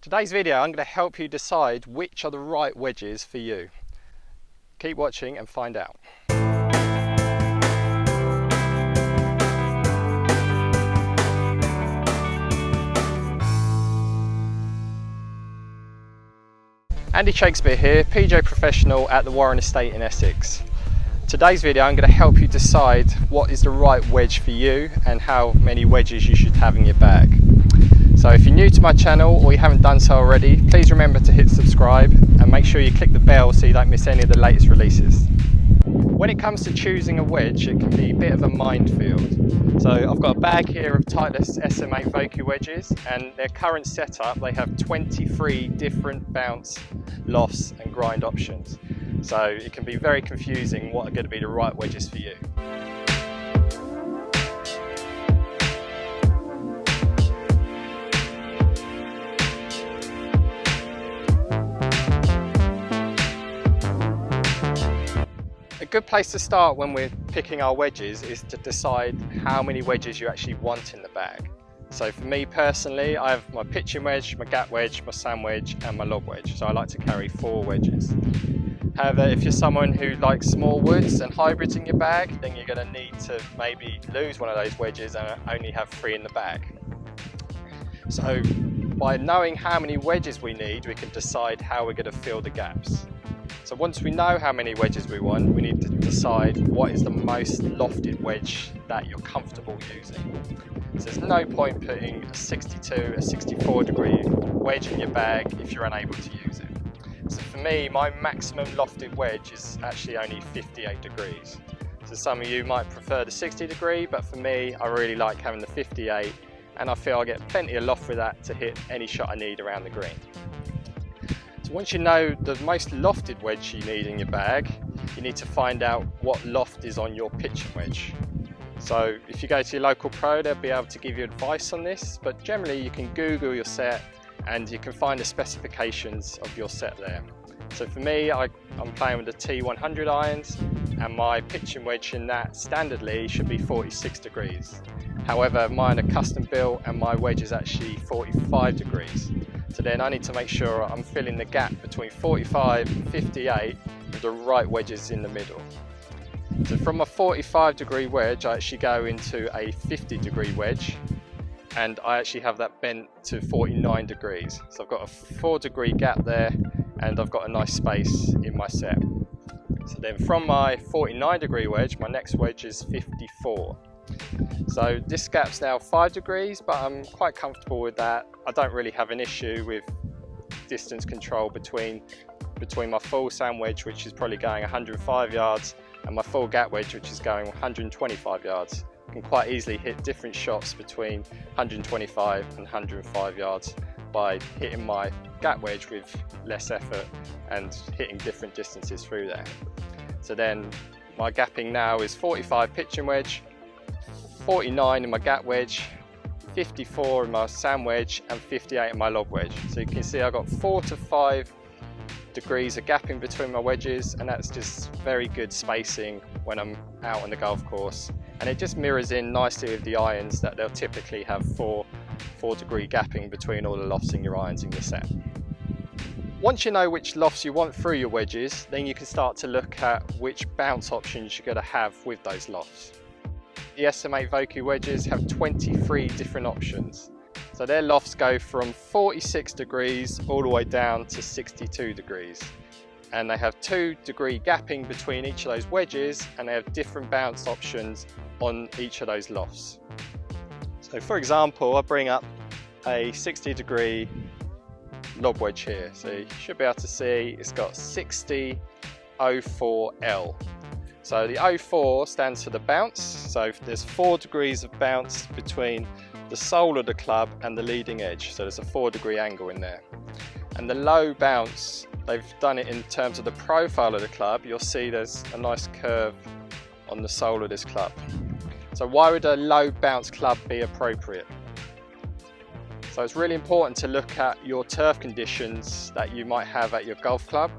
Today's video, I'm going to help you decide which are the right wedges for you. Keep watching and find out. Andy Shakespeare here, PJ Professional at the Warren Estate in Essex. Today's video, I'm going to help you decide what is the right wedge for you and how many wedges you should have in your bag. So if you're new to my channel or you haven't done so already, please remember to hit subscribe and make sure you click the bell so you don't miss any of the latest releases. When it comes to choosing a wedge, it can be a bit of a minefield. So I've got a bag here of Titleist SM8 Vocu wedges, and their current setup, they have 23 different bounce, lofts and grind options. So it can be very confusing what are going to be the right wedges for you. A good place to start when we're picking our wedges is to decide how many wedges you actually want in the bag. So for me personally, I have my pitching wedge, my gap wedge, my sand wedge and my lob wedge. So I like to carry 4 wedges. However, if you're someone who likes small woods and hybrids in your bag, then you're going to need to maybe lose one of those wedges and only have 3 in the bag. So by knowing how many wedges we need, we can decide how we're going to fill the gaps. So once we know how many wedges we want, we need to decide what is the most lofted wedge that you're comfortable using. So there's no point putting a 62, a 64 degree wedge in your bag if you're unable to use it. So for me, my maximum lofted wedge is actually only 58 degrees. So some of you might prefer the 60 degree, but for me, I really like having the 58, and I feel I get plenty of loft with that to hit any shot I need around the green. So once you know the most lofted wedge you need in your bag, you need to find out what loft is on your pitching wedge. So if you go to your local pro, they'll be able to give you advice on this, but generally you can Google your set and you can find the specifications of your set there. So for me, I'm playing with the T100 irons, and my pitching wedge in that standardly should be 46 degrees. However, mine are custom built and my wedge is actually 45 degrees. So then I need to make sure I'm filling the gap between 45 and 58 with the right wedges in the middle. So from a 45 degree wedge, I actually go into a 50 degree wedge, and I actually have that bent to 49 degrees. So I've got a 4 degree gap there, and I've got a nice space in my set. So then from my 49 degree wedge, my next wedge is 54. So this gap's now 5 degrees, but I'm quite comfortable with that. I don't really have an issue with distance control between my full sand wedge, which is probably going 105 yards, and my full gap wedge, which is going 125 yards. I can quite easily hit different shots between 125 and 105 yards by hitting my gap wedge with less effort and hitting different distances through there. So then my gapping now is 45 pitching wedge, 49 in my gap wedge, 54 in my sand wedge and 58 in my lob wedge. So you can see I've got 4 to 5 degrees of gapping between my wedges, and that's just very good spacing when I'm out on the golf course. And it just mirrors in nicely with the irons that they'll typically have 4 degree gapping between all the lofts in your irons in your set. Once you know which lofts you want through your wedges, then you can start to look at which bounce options you're going to have with those lofts. The SM8 Vocu wedges have 23 different options. So their lofts go from 46 degrees all the way down to 62 degrees. And they have 2 degree gapping between each of those wedges, and they have different bounce options on each of those lofts. So for example, I bring up a 60 degree lob wedge here. So you should be able to see it's got 60 04L. So the 04 stands for the bounce. So there's 4 degrees of bounce between the sole of the club and the leading edge. So there's a 4 degree angle in there. And the low bounce, they've done it in terms of the profile of the club. You'll see there's a nice curve on the sole of this club. So why would a low bounce club be appropriate? So it's really important to look at your turf conditions that you might have at your golf club.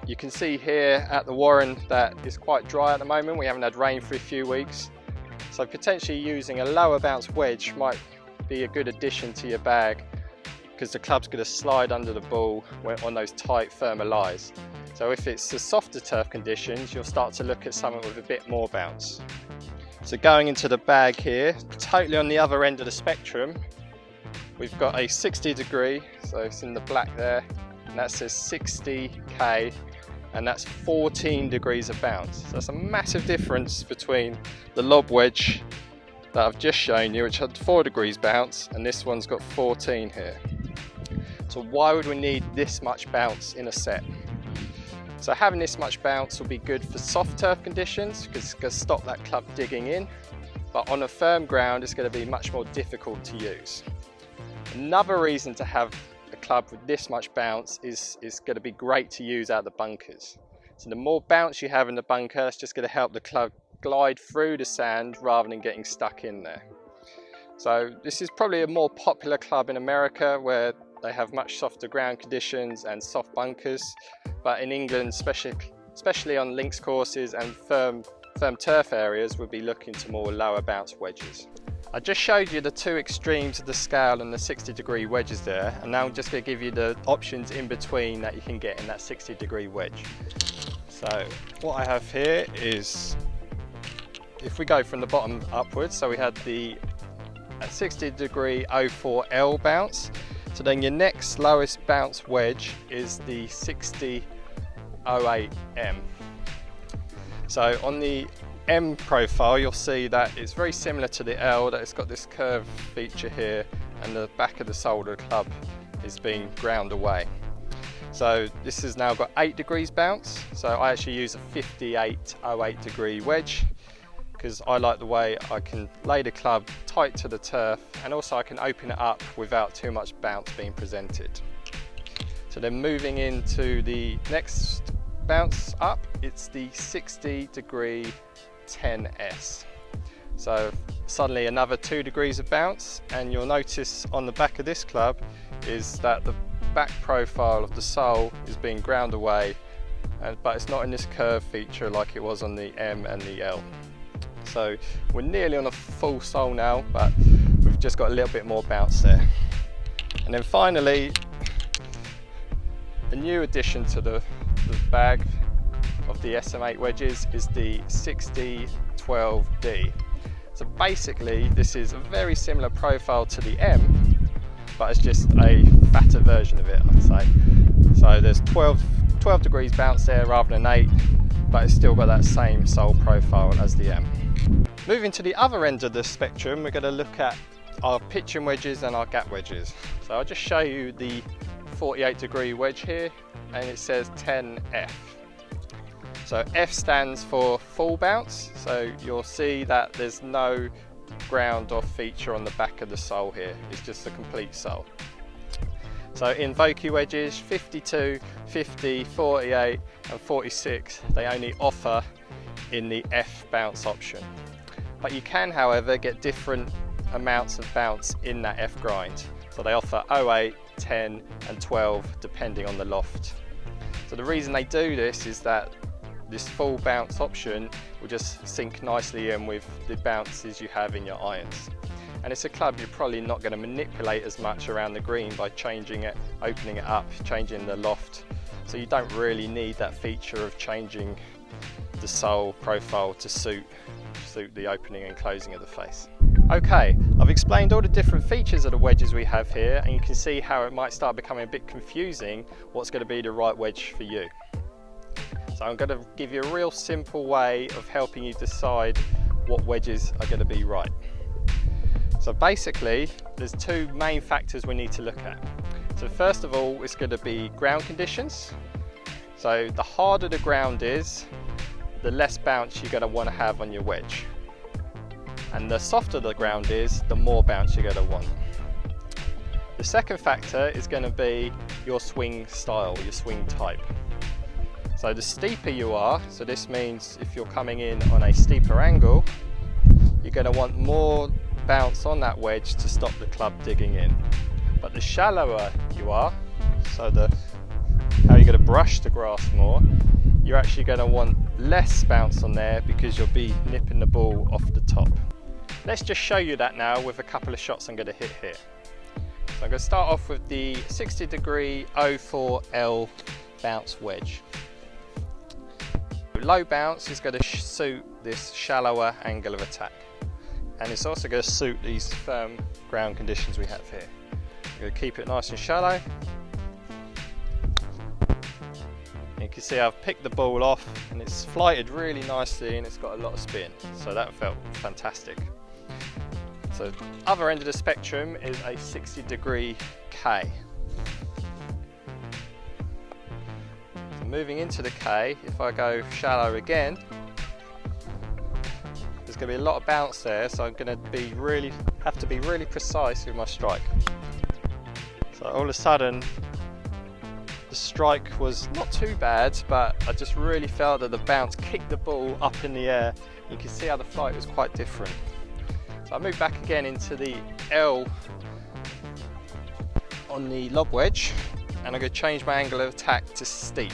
You can see here at the Warren that it's quite dry at the moment. We haven't had rain for a few weeks. So potentially using a lower bounce wedge might be a good addition to your bag because the club's going to slide under the ball on those tight, firmer lies. So if it's the softer turf conditions, you'll start to look at something with a bit more bounce. So going into the bag here, totally on the other end of the spectrum, we've got a 60 degree, so it's in the black there, and that says 60k, and that's 14 degrees of bounce. So that's a massive difference between the lob wedge that I've just shown you, which had 4 degrees bounce, and this one's got 14 here. So why would we need this much bounce in a set? So having this much bounce will be good for soft turf conditions because it's going to stop that club digging in, but on a firm ground it's going to be much more difficult to use. Another reason to have a club with this much bounce is going to be great to use out the bunkers. So the more bounce you have in the bunker, it's just going to help the club glide through the sand rather than getting stuck in there. So this is probably a more popular club in America where they have much softer ground conditions and soft bunkers, but in England, especially on links courses and firm turf areas, we'll be looking to more lower bounce wedges. I just showed you the two extremes of the scale and the 60 degree wedges there, and now I'm just going to give you the options in between that you can get in that 60 degree wedge. So what I have here is, if we go from the bottom upwards, so we had the 60 degree 04L bounce, so then your next lowest bounce wedge is the 6008M. So on the M profile, you'll see that it's very similar to the L, that it's got this curve feature here, and the back of the sole of the club is being ground away. So this has now got 8 degrees bounce, so I actually use a 5808 degree wedge because I like the way I can lay the club tight to the turf, and also I can open it up without too much bounce being presented. So then moving into the next bounce up, it's the 60 degree 10S. So suddenly another 2 degrees of bounce, and you'll notice on the back of this club is that the back profile of the sole is being ground away, but it's not in this curve feature like it was on the M and the L. So we're nearly on a full sole now, but we've just got a little bit more bounce there. And then finally, a new addition to the bag of the SM8 wedges is the 6012D. So basically this is a very similar profile to the M, but it's just a fatter version of it, I'd say. So there's 12 degrees bounce there rather than 8, but it's still got that same sole profile as the M. Moving to the other end of the spectrum, we're going to look at our pitching wedges and our gap wedges. So I'll just show you the 48 degree wedge here, and it says 10F. So F stands for full bounce, so you'll see that there's no ground off feature on the back of the sole here, it's just a complete sole. So in Vokey wedges, 52, 50, 48 and 46, they only offer in the F bounce option. But you can, however, get different amounts of bounce in that F grind. So they offer 08, 10 and 12 depending on the loft. So the reason they do this is that this full bounce option will just sync nicely in with the bounces you have in your irons. And it's a club you're probably not going to manipulate as much around the green by changing it, opening it up, changing the loft. So you don't really need that feature of changing the sole profile to suit the opening and closing of the face. Okay, I've explained all the different features of the wedges we have here, and you can see how it might start becoming a bit confusing what's going to be the right wedge for you. So I'm going to give you a real simple way of helping you decide what wedges are going to be right. So basically, there's two main factors we need to look at. So first of all, it's going to be ground conditions. So the harder the ground is, the less bounce you're going to want to have on your wedge. And the softer the ground is, the more bounce you're going to want. The second factor is going to be your swing style, your swing type. So the steeper you are, so this means if you're coming in on a steeper angle, you're going to want more bounce on that wedge to stop the club digging in. But the shallower you are, so how you're going to brush the grass more, you're actually going to want less bounce on there because you'll be nipping the ball off the top. Let's just show you that now with a couple of shots I'm going to hit here. So I'm going to start off with the 60° 04L bounce wedge. Low bounce is going to suit this shallower angle of attack, and it's also going to suit these firm ground conditions we have here. I'm going to keep it nice and shallow. You can see I've picked the ball off and it's flighted really nicely and it's got a lot of spin, so that felt fantastic. So other end of the spectrum is a 60° K. So moving into the K, if I go shallow again, there's going to be a lot of bounce there, so I'm going to have to be really precise with my strike. So all of a sudden the strike was not too bad, but I just really felt that the bounce kicked the ball up in the air. You can see how the flight was quite different. So I moved back again into the L on the lob wedge, and I'm going to change my angle of attack to steep.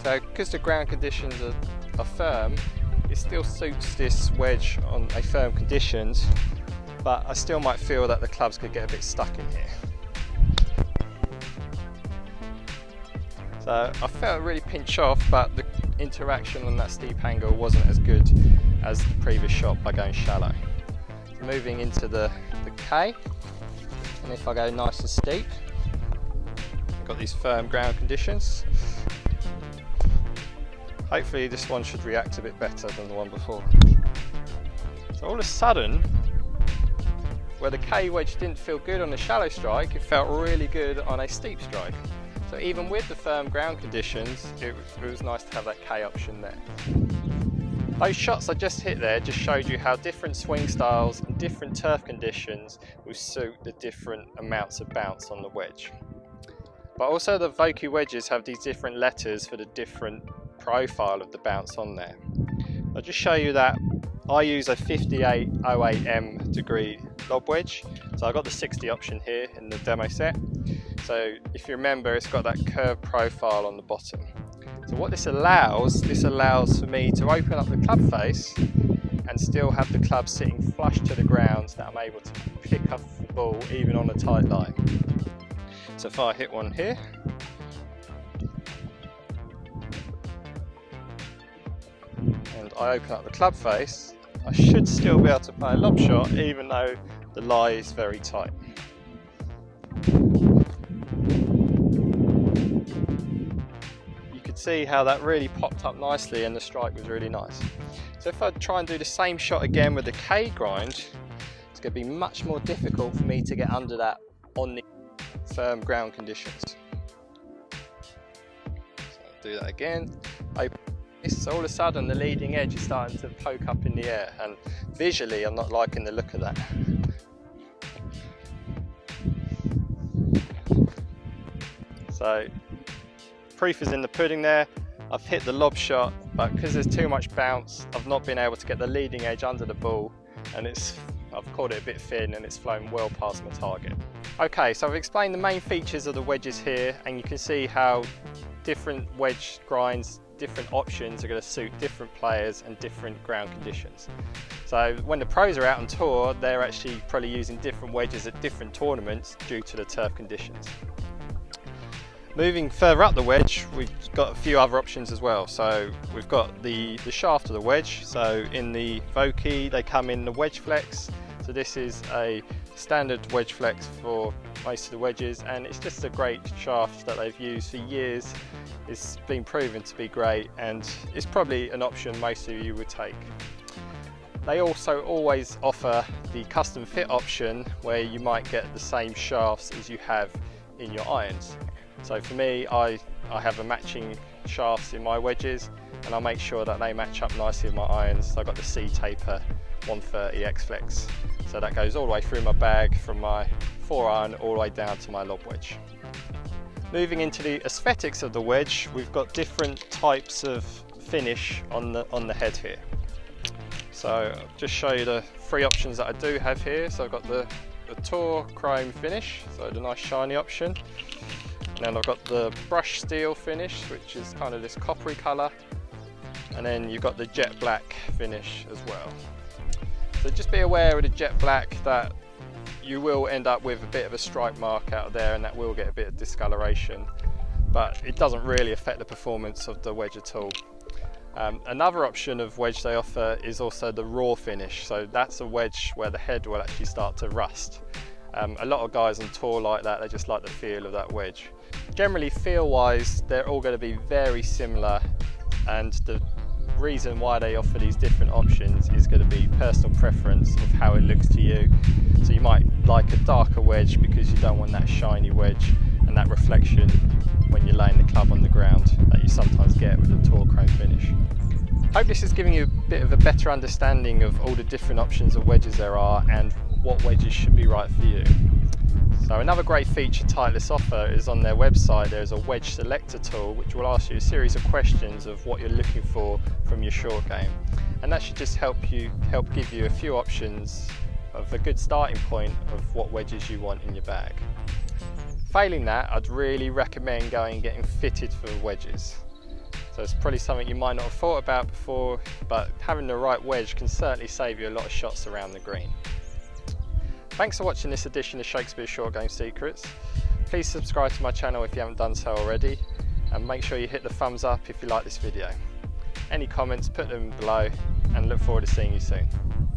So because the ground conditions are firm, it still suits this wedge on a firm conditions, but I still might feel that the clubs could get a bit stuck in here. So I felt really pinch off, but the interaction on that steep angle wasn't as good as the previous shot by going shallow. Moving into the K, and if I go nice and steep, I've got these firm ground conditions. Hopefully this one should react a bit better than the one before. So all of a sudden, where the K wedge didn't feel good on the shallow strike, it felt really good on a steep strike. So even with the firm ground conditions, it was nice to have that K option there. Those shots I just hit there just showed you how different swing styles and different turf conditions will suit the different amounts of bounce on the wedge. But also the Vokey wedges have these different letters for the different profile of the bounce on there. I'll just show you that I use a 5808M degree lob wedge. So I've got the 60 option here in the demo set. So if you remember, it's got that curved profile on the bottom. So what this allows for me to open up the club face and still have the club sitting flush to the ground, so that I'm able to pick up the ball even on a tight line. So if I hit one here, and I open up the club face, I should still be able to play a lob shot even though the lie is very tight. See how that really popped up nicely and the strike was really nice. So if I try and do the same shot again with the K grind, it's going to be much more difficult for me to get under that on the firm ground conditions. So I'll do that again. So all of a sudden the leading edge is starting to poke up in the air, and visually I'm not liking the look of that. So proof is in the pudding there. I've hit the lob shot, but because there's too much bounce, I've not been able to get the leading edge under the ball, and I've caught it a bit thin and it's flown well past my target. Okay, so I've explained the main features of the wedges here, and you can see how different wedge grinds, different options are going to suit different players and different ground conditions. So when the pros are out on tour, they're actually probably using different wedges at different tournaments due to the turf conditions. Moving further up the wedge, we've got a few other options as well. So we've got the shaft of the wedge. So in the Vokey, they come in the wedge flex. So this is a standard wedge flex for most of the wedges, and it's just a great shaft that they've used for years. It's been proven to be great, and it's probably an option most of you would take. They also always offer the custom fit option, where you might get the same shafts as you have in your irons. So for me, I have a matching shafts in my wedges, and I'll make sure that they match up nicely with my irons. So I've got the C-Taper 130 X-Flex. So that goes all the way through my bag from my 4-iron all the way down to my lob wedge. Moving into the aesthetics of the wedge, we've got different types of finish on the head here. So I'll just show you the three options that I do have here. So I've got the Tour Chrome finish, so the nice shiny option. And then I've got the brush steel finish, which is kind of this coppery colour. And then you've got the jet black finish as well. So just be aware of the jet black that you will end up with a bit of a stripe mark out there, and that will get a bit of discoloration, but it doesn't really affect the performance of the wedge at all. Another option of wedge they offer is also the raw finish. So that's a wedge where the head will actually start to rust. A lot of guys on tour like that, they just like the feel of that wedge. Generally, feel wise, they're all going to be very similar, and the reason why they offer these different options is going to be personal preference of how it looks to you. So you might like a darker wedge because you don't want that shiny wedge and that reflection when you're laying the club on the ground that you sometimes get with a tour chrome finish. Hope this is giving you a bit of a better understanding of all the different options of wedges there are and what wedges should be right for you. So another great feature Titleist offer is on their website. There's a wedge selector tool which will ask you a series of questions of what you're looking for from your short game, and that should just help give you a few options of a good starting point of what wedges you want in your bag. Failing that, I'd really recommend going and getting fitted for wedges. So it's probably something you might not have thought about before, but having the right wedge can certainly save you a lot of shots around the green. Thanks for watching this edition of Shakespeare Short Game Secrets. Please subscribe to my channel if you haven't done so already, and make sure you hit the thumbs up if you like this video. Any comments, put them below, and look forward to seeing you soon.